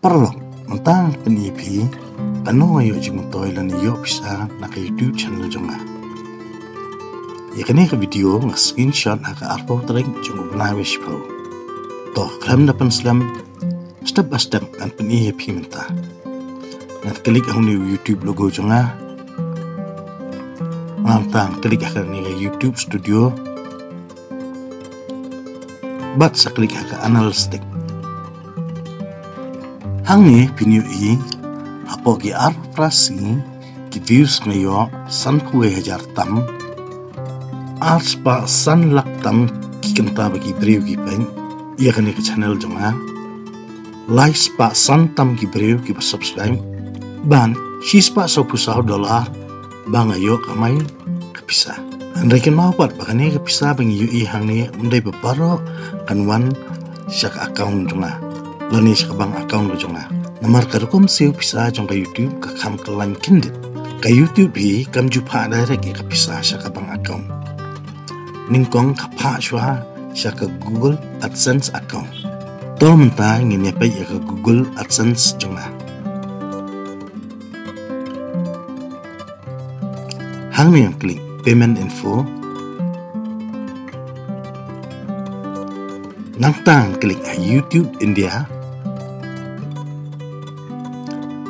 Perlok mentang penipi ano ayo jing toy lan iyo bisa na ka YouTube channel jonga. Ya kani ka video nga screenshot aka arpo treng jung ubna wish po. To klam na panslam step by step an penipi menta. Ngat klik ang ni YouTube logo jonga. Mantang klik aka ni YouTube studio. Bat sa klik aka analytic. Hang ni pinyu i apo ki arprasi ki views ngayo san kuwe hajar tam ars pa san lak tam ki kenta bagi brew ki pen iya kani ke channel jonga likes pa san tam ki brew ki subscribe ban shis pa $10 ba ngayo kamay kapisa andai kan mau pat bakani kapisa bangi yu i hang ni undai beparo kanwan syak account jonga lani sakabang account ko jonga namar karukum siu pisa jong ka YouTube ka kam kelan kindit ka YouTube hi kam jupa direct ka pisa sakabang account ningkong ka pa shwa ka Google AdSense account to menta ngin pa ka Google AdSense jonga hang mi klik payment info nangtang klik YouTube India.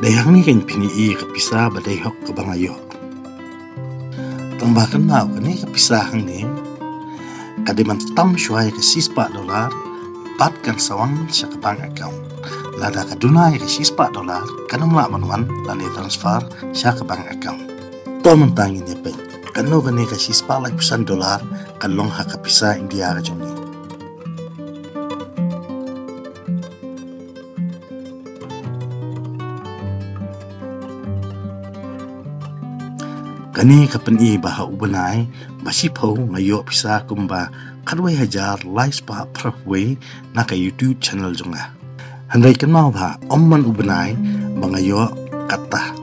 Dayang ni kan pini kapisa badai hok ke bangayo. Tambahkan mau kani kapisa hang ni. Kadiman tam syuai ke $6 pat kan sawang sya ke bank account. Lada kadunai ke $6 kanum la manwan lani transfer sya ke bank account. To mentang ini pe. Kanu kani ke $6 kan long ha kapisa India ka joni. Kani kapan i baha ubanay basi po ngayo pisa kumba kadway hajar likes pa praway na ka YouTube channel jonga. Handai kan mau ba omman ubanay bangayo kata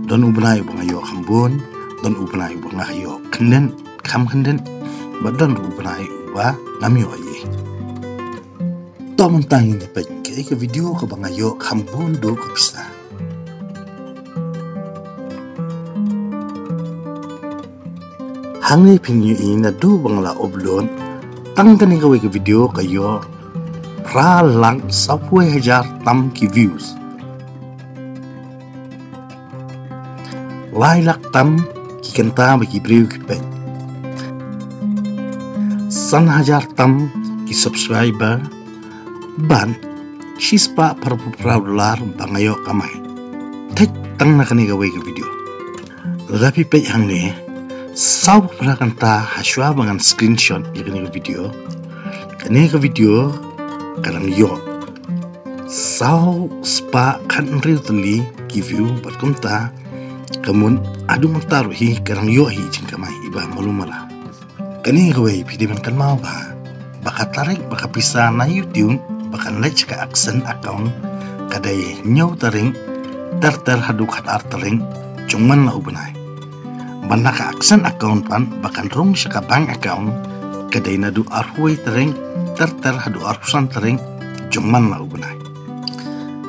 don ubanay bangayo hambun don ubanay bangayo kenden kam kenden badan ubanay uba namyo aye. To mentang ini pa ke video ka bangayo hambun do ka pisa. Hangi pinyu ina du bangla oblon tang kani gawe ke video kayo pra lang sapwe hajar tam ki views lailak tam ki kenta bagi brew ki pen san hajar tam ki subscriber ban shispa per $1 bangayo kamay tek tang na kani gawe ke video tapi pe hang ni sau pernah kanta haswa bangan screenshot ini video kadang yo sau spa kan really give you but kunta kamun adu mentaruhi kadang yo hi jingkamai iba malumala kani gawe video kan mau ba baka tarik baka bisa na YouTube baka like ka accent account kadai nyau taring tar haduk hat artaring cuman na ubanay banda ka aksan account pan bakan rong sa bank account kaday na du arhuay tereng ter hadu arhusan tereng cuman na ubunay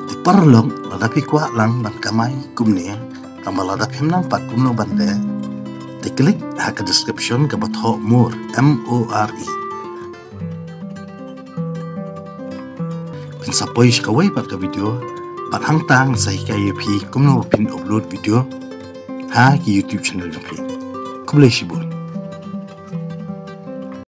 di parlong ladapi kwa lang ban kamay kumniya tambah ladap himnang pat kumno bande di klik haka description ka batho more more pinsapoy sa kaway pat ka video pat hangtang sa hikayepi kumno pin upload video ha ki YouTube channel jompi kublai shibun